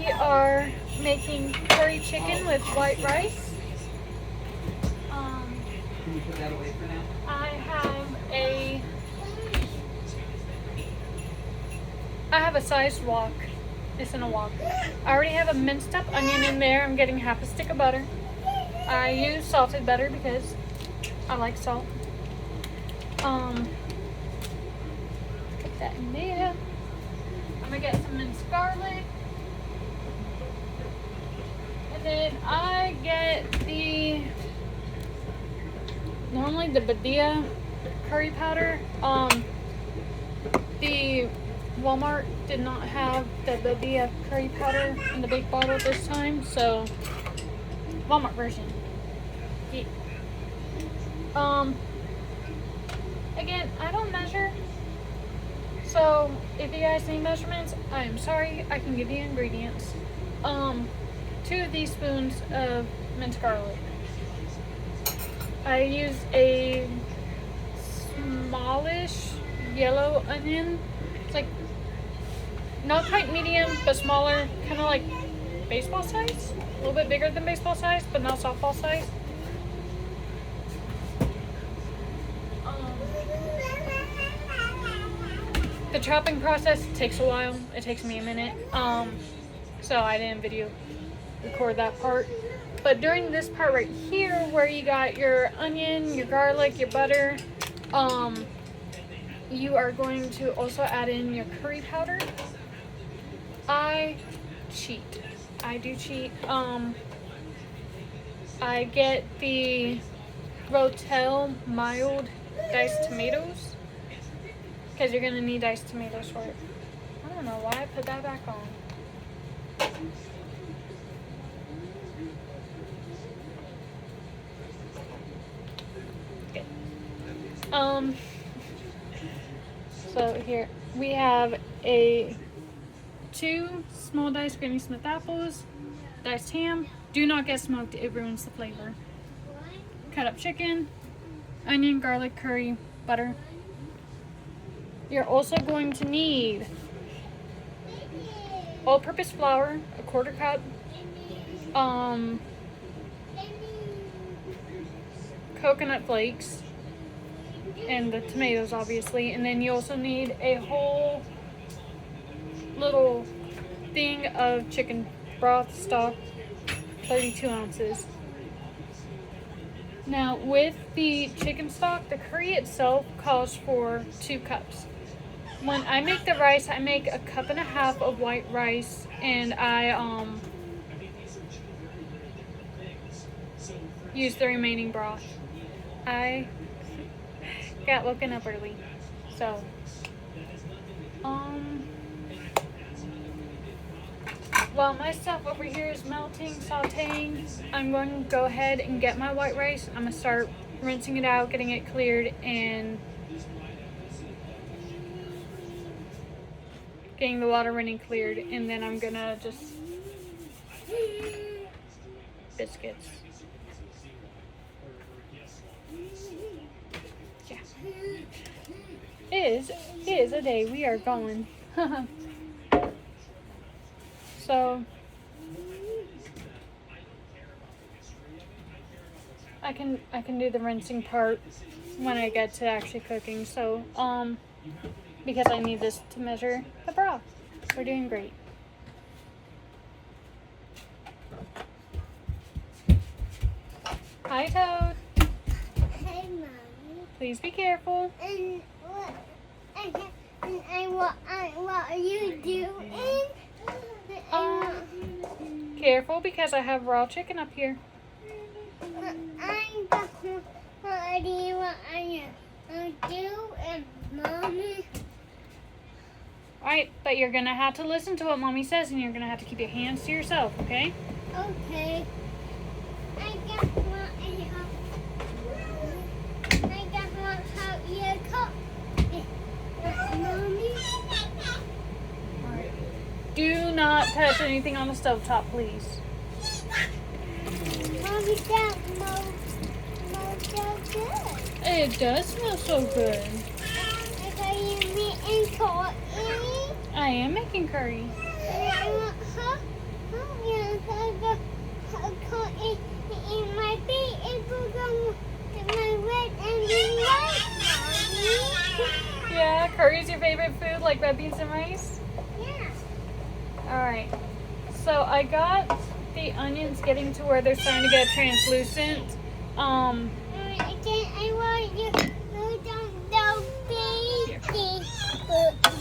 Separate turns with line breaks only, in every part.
we are making curry chicken with white rice.
Can you put that away for now?
I have a sized wok. It's in a wok. I already have a minced up onion in there. I'm getting half a stick of butter. I use salted butter because I like salt. Put that in there. I'm gonna get some minced garlic. And then I get normally the Badia curry powder. The Walmart did not have the Badia curry powder in the big bottle this time, so Walmart version. Yeah. Again, I don't measure, so if you guys need measurements, I am sorry. I can give you ingredients. 2 teaspoons of minced garlic. I use a smallish yellow onion. It's like not quite medium, but smaller, kind of like baseball size. A little bit bigger than baseball size, but not softball size. The chopping process takes a while. It takes me a minute. So I didn't video record that part. But during this part right here, where you got your onion, your garlic, your butter, you are going to also add in your curry powder. I cheat. I do cheat. I get the Rotel mild diced tomatoes, because you're going to need diced tomatoes for it. I don't know why I put that back on. Okay. So here we have 2 small diced Granny Smith apples, diced ham. Do not get smoked, it ruins the flavor. Cut up chicken, onion, garlic, curry, butter. You're also going to need all-purpose flour, a 1/4 cup, coconut flakes, and the tomatoes obviously, and then you also need a whole little thing of chicken broth stock, 32 ounces. Now with the chicken stock, the curry itself calls for 2 cups. When I make the rice, I make 1.5 cups of white rice, and I use the remaining broth. I got woken up early, so while my stuff over here is melting, sauteing, I'm going to go ahead and get my white rice. I'm going to start rinsing it out, getting it cleared, and getting the water running cleared, and then I'm going to just biscuits. Yeah. It is a day we are going. So I can do the rinsing part when I get to actually cooking. So because I need this to measure the broth. We're doing great. Hi, Toad.
Hey, Mommy.
Please be careful.
And what are you doing?
Careful, because I have raw chicken up here.
What are you doing, Mommy?
Alright, but you're gonna have to listen to what Mommy says, and you're gonna have to keep your hands to yourself, okay?
Okay. I just want to help you cook. Mommy?
Alright. Do not touch anything on the stovetop, please.
Mommy, that smells so good.
It does smell so good.
Are you making curry?
I am making curry.
I want her. yeah, in my feet, it will go in my red and green rice, Mommy.
Yeah, curry's your favorite food, like red beans and rice?
Yeah.
Alright. So I got the onions getting to where they're starting to get translucent.
I want you to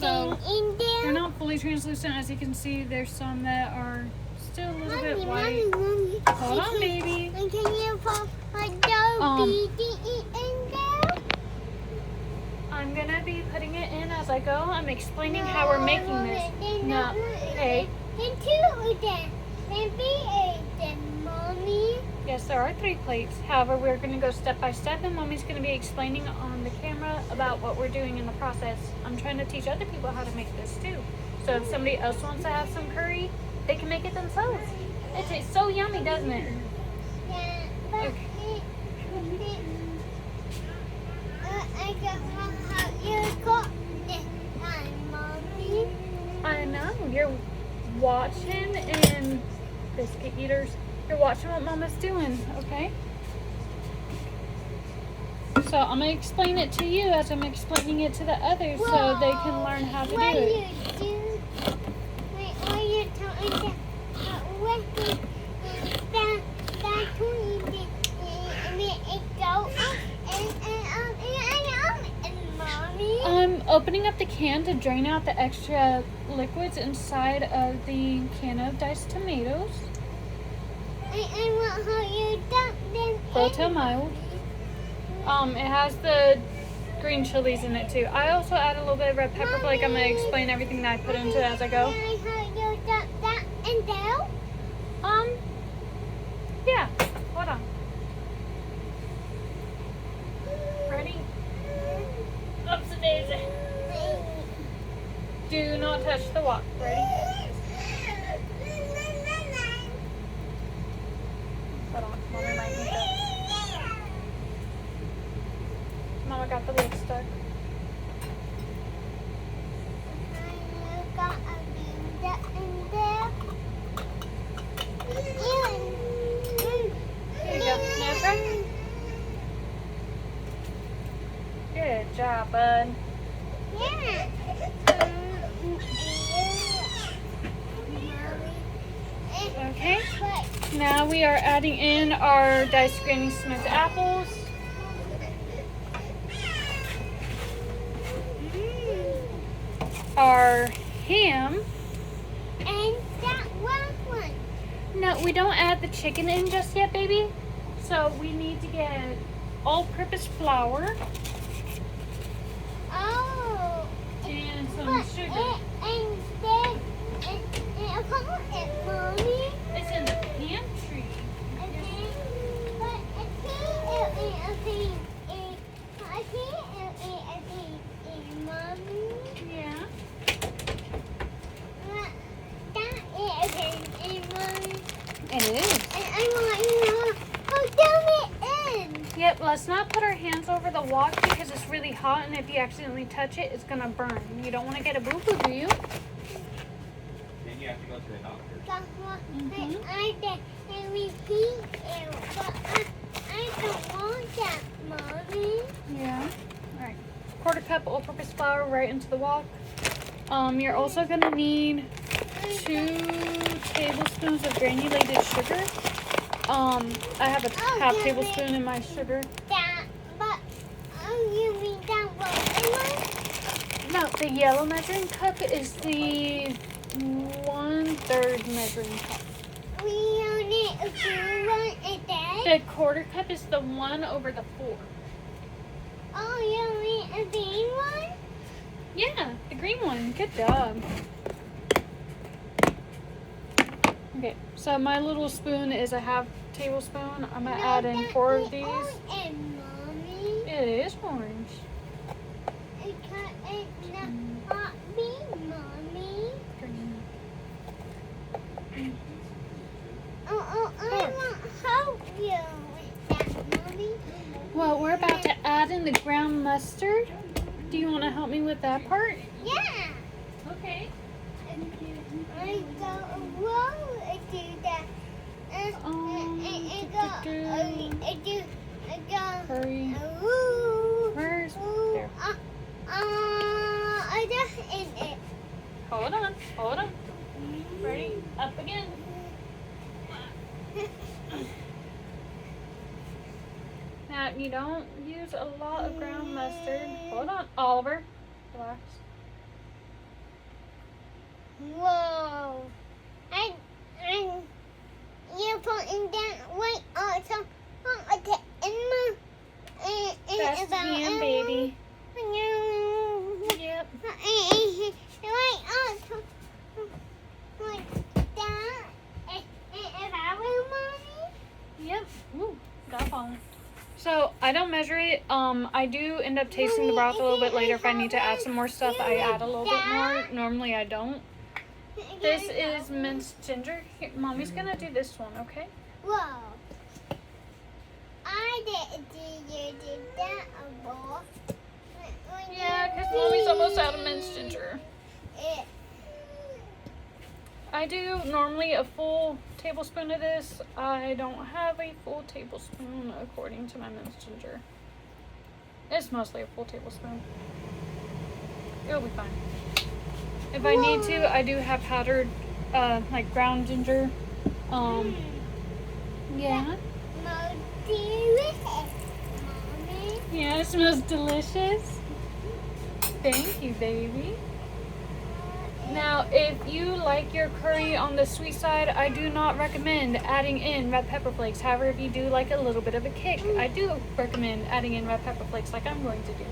So,
in there.
they're not fully translucent. As you can see, there's some that are still a little bit white.
Mommy.
Hold on, baby.
And can you put Adobe in there?
I'm gonna be putting it in as I go. I'm explaining how we're making this. No, hey.
Then two of them. Then be them, Mommy.
Yes, there are 3 plates. However, we're gonna go step by step, and Mommy's gonna be explaining on the camera about what we're doing in the process. I'm trying to teach other people how to make this too. So if somebody else wants to have some curry, they can make it themselves. It tastes so yummy, doesn't it?
Yeah, but
Okay.
I just want how you cook this time, Mommy.
I know, you're watching, and biscuit eaters, you're watching what Mama's doing, okay? So I'm going to explain it to you as I'm explaining it to the others so they can learn how to do it.
What you talking about? Mommy.
I'm opening up the can to drain out the extra liquids inside of the can of diced tomatoes.
I want how you dump them
Rotel mild. It has the green chilies in it too. I also add a little bit of red pepper flake. I'm going to explain everything that I put into it as I go.
Can I how you dump that in there?
Yeah, hold on. Ready? Oops a daisy. Do not touch the wok. Ready? Hold on. Mommy might need that. Mama got the lid stuck.
You got a bean in there.
Here you go. Now try. Good job, bud.
Yeah.
Okay. Now we are adding in our diced Granny Smith apples. Our ham.
And that one.
No, we don't add the chicken in just yet, baby. So we need to get all-purpose flour
Oh.
and some
But
sugar.
and then Mommy.
It's in the pantry. Yeah. It is. Yep, let's not put our hands over the wok because it's really hot, and if you accidentally touch it, it's gonna burn. You don't want to get a boo-boo, do you?
Then you have to go to the doctor.
I don't want that, Mommy.
Yeah. All right. 1/4 cup all-purpose flour right into the wok. You're also gonna need 2 tablespoons of granulated sugar. I have a half tablespoon in my sugar.
That, but you mean that one?
No, the yellow measuring cup is the 1/3 measuring cup.
We only do one a day.
The 1/4 cup is the 1 over the 4.
Oh, you mean a green one?
Yeah, the green one. Good job. Okay, so my little spoon is a half tablespoon. I'm gonna add in 4 of these.
And Mommy,
It is orange.
it's not me, Mommy.
Green.
I want help you with that, Mommy.
Well, we're about to add in the ground mustard. Do you want to help me with that part?
Yeah.
Okay.
I go, whoa,
Hold on. Hold on. Ready? Up again. Now, you don't use a lot of ground mustard. Hold on, Oliver. Relax.
Whoa. And you're putting that white also on the Emma.
That's ham, baby. Yep.
Right also like that. Is that real, Mommy?
Yep. Ooh, got fallen. So I don't measure it. I do end up tasting the broth a little bit later. If I need to add some more stuff, I add a little bit more. Normally I don't. This is minced ginger. Here, Mommy's gonna do this one, okay?
Whoa. I did that a ball.
Yeah, because Mommy's almost out of minced ginger. I do normally a full tablespoon of this. I don't have a full tablespoon according to my minced ginger. It's mostly a full tablespoon. It'll be fine. If I need to, I do have powdered, like ground ginger. Yeah.
Mommy.
Yeah, it smells delicious. Thank you, baby. Now, if you like your curry on the sweet side, I do not recommend adding in red pepper flakes. However, if you do like a little bit of a kick, I do recommend adding in red pepper flakes like I'm going to do.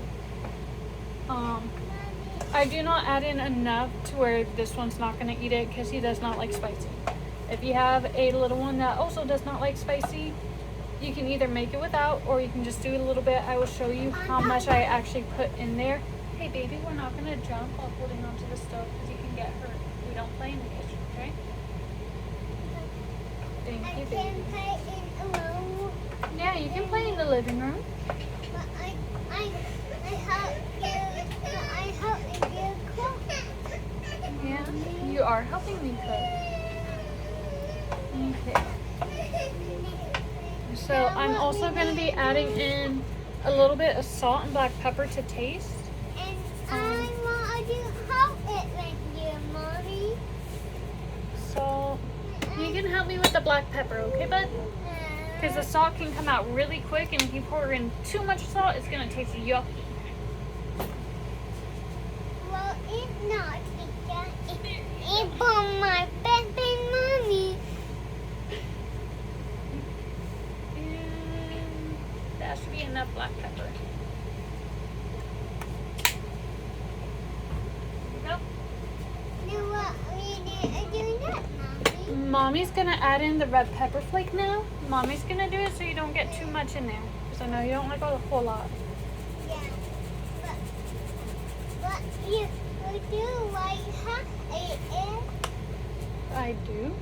I do not add in enough to where this one's not going to eat it because he does not like spicy. If you have a little one that also does not like spicy, you can either make it without or you can just do it a little bit. I will show you how much I actually put in there. Hey baby, we're not going to jump while holding onto the stove because you can get hurt. We don't play in the kitchen, okay? Thank you, baby.
I can play in a room.
Yeah, you can play in the living room.
But I help you cook.
Yeah, you are helping me cook. Okay. So I'm also going to be adding in a little bit of salt and black pepper to taste.
And I want to help it with you, Mommy.
So you can help me with the black pepper, okay, bud? Because the salt can come out really quick, and if you pour in too much salt, it's going to taste yucky.
Well, it's not because it's for my baby Mommy.
And that should be enough black pepper. There we go.
Now what we do that, Mommy?
Mommy's gonna add in the red pepper flake now. Mommy's gonna do it so you don't get too much in there. Because I know you don't like a whole lot.
Yeah. But you do like how it is.
I do.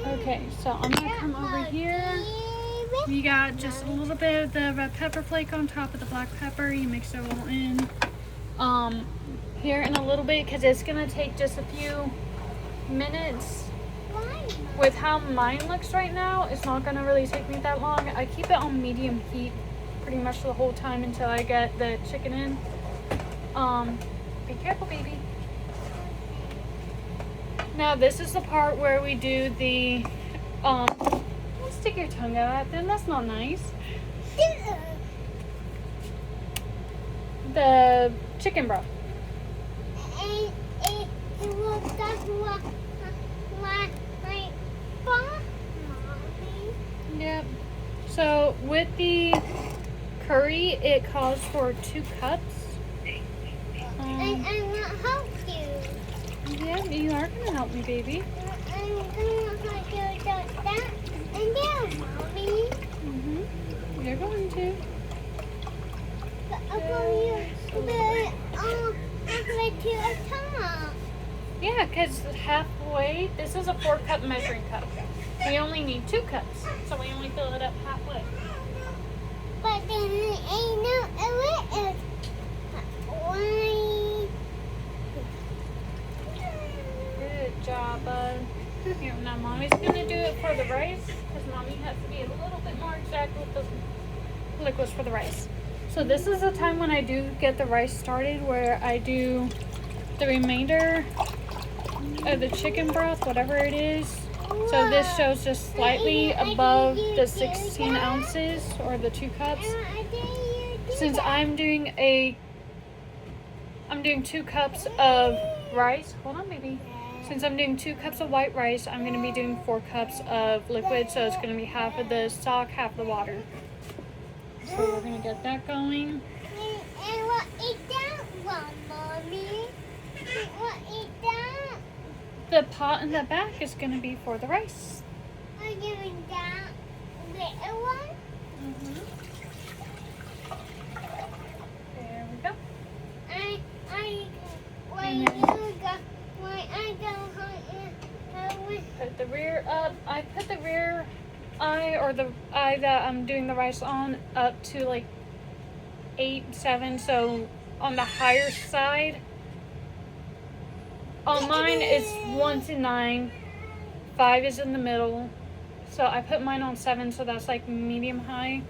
Okay, so I'm gonna come over here. You got just a little bit of the red pepper flake on top of the black pepper. You mix it all in. Here in a little bit, because it's gonna take just a few minutes. With how mine looks right now, it's not gonna really take me that long. I keep it on medium heat pretty much the whole time until I get the chicken in. Be careful, baby. Now this is the part where we do the don't stick your tongue out at them, that's not nice. The chicken broth.
And it will that's what my Mommy.
Yep. So with the curry, it calls for 2 cups.
And I will help you.
Yeah, you are gonna help me, baby.
I'm gonna help you do that and there, Mommy.
You're going to.
But I'm going to a top.
Yeah, because halfway, this is a 4-cup measuring cup. We only need 2 cups, so we only fill it up halfway.
But then ain't no it. Why?
Good job, bud. Here, now Mommy's gonna do it for the rice, because Mommy has to be a little bit more exact with the liquids for the rice. So this is the time when I do get the rice started, where I do the remainder of the chicken broth, whatever it is. So this shows just slightly above the 16 ounces or the 2 cups. Since I'm doing 2 cups of rice. Hold on, baby. Since I'm doing 2 cups of white rice, I'm going to be doing 4 cups of liquid. So it's going to be half of the stock, half the water. So we're going to get that going.
And what is that one, Mommy? What is that?
The pot in the back is going to be for the rice.
Are you doing that little one?
There we go.
When
And
you go, when I go home,
Put the rear up. I put the rear eye or the eye that I'm doing the rice on up to like 8, 7. So on the higher side. On mine it's 1 to 9. 5 is in the middle. So I put mine on 7, so that's like medium high.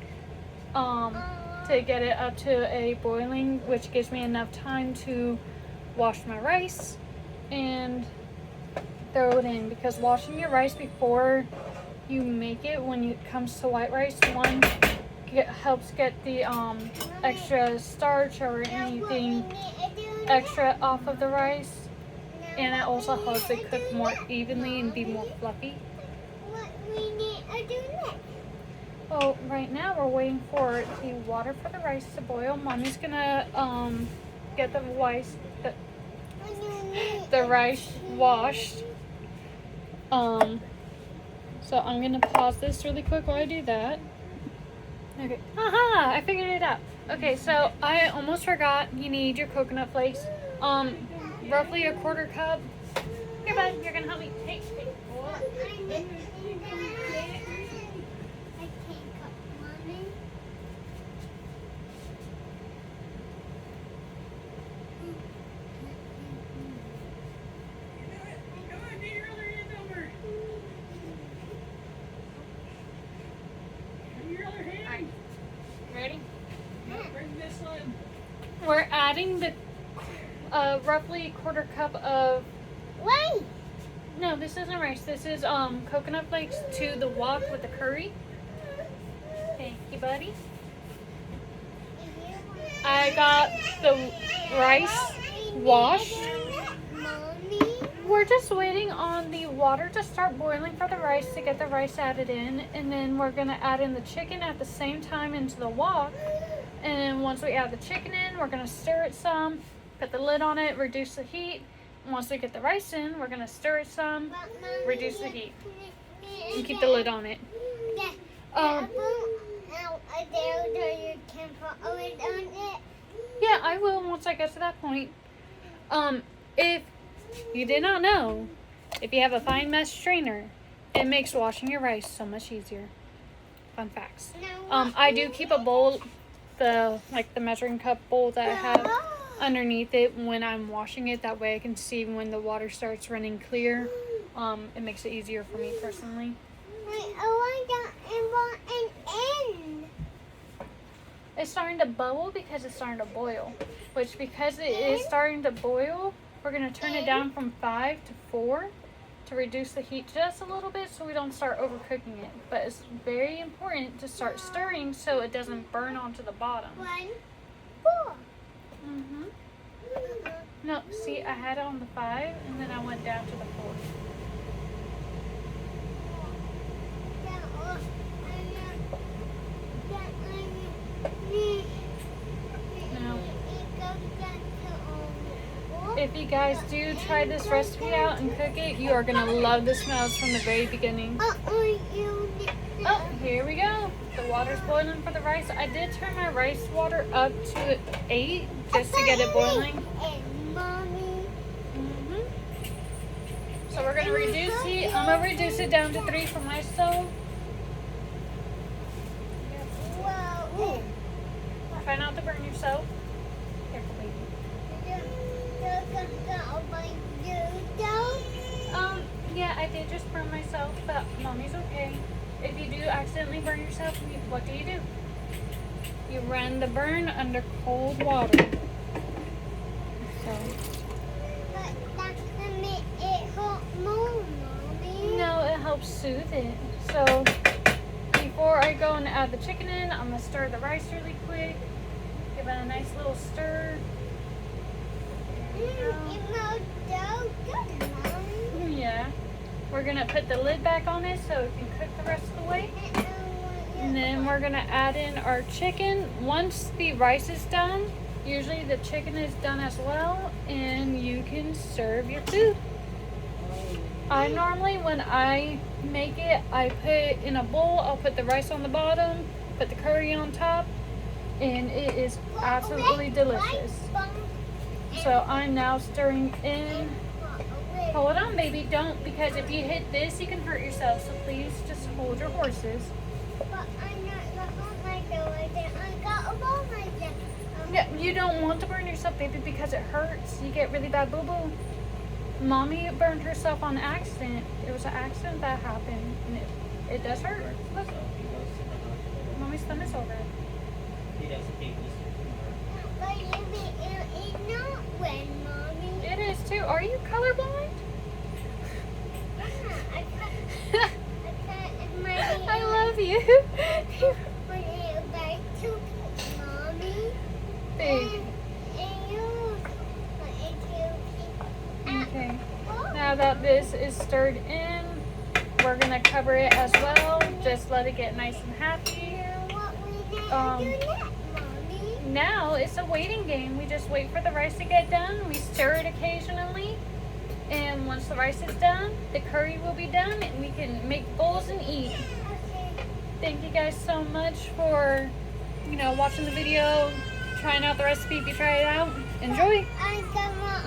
To get it up to a boiling, which gives me enough time to wash my rice and throw it in, because washing your rice before you make it, when it comes to white rice, one, helps get the extra starch or anything extra off of the rice, and it also helps it cook more evenly and be more fluffy.
what we need to do next?
Well, right now we're waiting for the water for the rice to boil. Mommy's gonna get the rice washed. So I'm gonna pause this really quick while I do that. Okay. Haha! I figured it out. Okay, so I almost forgot. You need your coconut flakes. Roughly a 1/4 cup. Here, bud. You're gonna help me. Hey. Ready? We're adding the roughly 1/4 cup of.
Wait!
No, this isn't rice. This is coconut flakes to the wok with the curry. Thank you, buddy. I got the rice washed. We're just waiting on the water to start boiling for the rice to get the rice added in, and then we're gonna add in the chicken at the same time into the wok. And then once we add the chicken in, we're gonna stir it some, put the lid on it, reduce the heat. And once we get the rice in, we're gonna stir it some, reduce the heat, and keep the lid on it. Yeah, I will once I get to that point. If you did not know, if you have a fine mesh strainer, it makes washing your rice so much easier. Fun facts. I do keep a bowl, the measuring cup bowl that I have underneath it when I'm washing it. That way I can see when the water starts running clear. It makes it easier for me personally. It's starting to bubble because it's starting to boil. Which, because it is starting to boil, we're going to turn it down from 5 to 4 to reduce the heat just a little bit so we don't start overcooking it. But it's very important to start stirring so it doesn't burn onto the bottom.
1, 4.
No, see, I had it on the 5 and then I went down to the 4. Now, if you guys do try this recipe out and cook it, you are going to love the smells from the very beginning. Oh, here we go. The water's boiling for the rice. I did turn my rice water up to 8 just to get it boiling. So we're going to reduce heat. I'm going to reduce it down to 3 for my stove. Ooh. Try not to burn yourself. Careful, baby. Yeah, I did just burn myself, but Mommy's okay. If you do accidentally burn yourself, what do? You run the burn under cold water. So, soothe it. So before I go and add the chicken in, I'm gonna stir the rice really quick. Give it a nice little stir.
It smells so good, Mommy.
Yeah. We're gonna put the lid back on it so it can cook the rest of the way. And then we're gonna add in our chicken. Once the rice is done, usually the chicken is done as well, and you can serve your food. I normally, when I make it, I put in a bowl, I'll put the rice on the bottom, put the curry on top, and it is absolutely delicious. So I'm now stirring in. Hold on, baby, don't, because if you hit this, you can hurt yourself. So please just hold your horses.
But I'm not like that. I got a ball like that.
Yeah, you don't want to burn yourself, baby, because it hurts. You get really bad boo-boo. Mommy burned herself on accident. It was an accident that happened, and it does hurt. Look,
So he goes to the hospital.
Mommy's thumb is over.
He doesn't take this to
But it's not red, Mommy.
It is too. Are you colorblind?
I cut my
I love you.
But it back to Mommy.
Big.
And you. But it's
Okay. Now that this is stirred in, we're gonna cover it as well. Just let it get nice and happy.
What we need
Um,
to do next, Mommy?
Now it's a waiting game. We just wait for the rice to get done. We stir it occasionally. And once the rice is done, the curry will be done and we can make bowls and eat.
Okay.
Thank you guys so much for, watching the video, trying out the recipe if you try it out. Enjoy!
I got my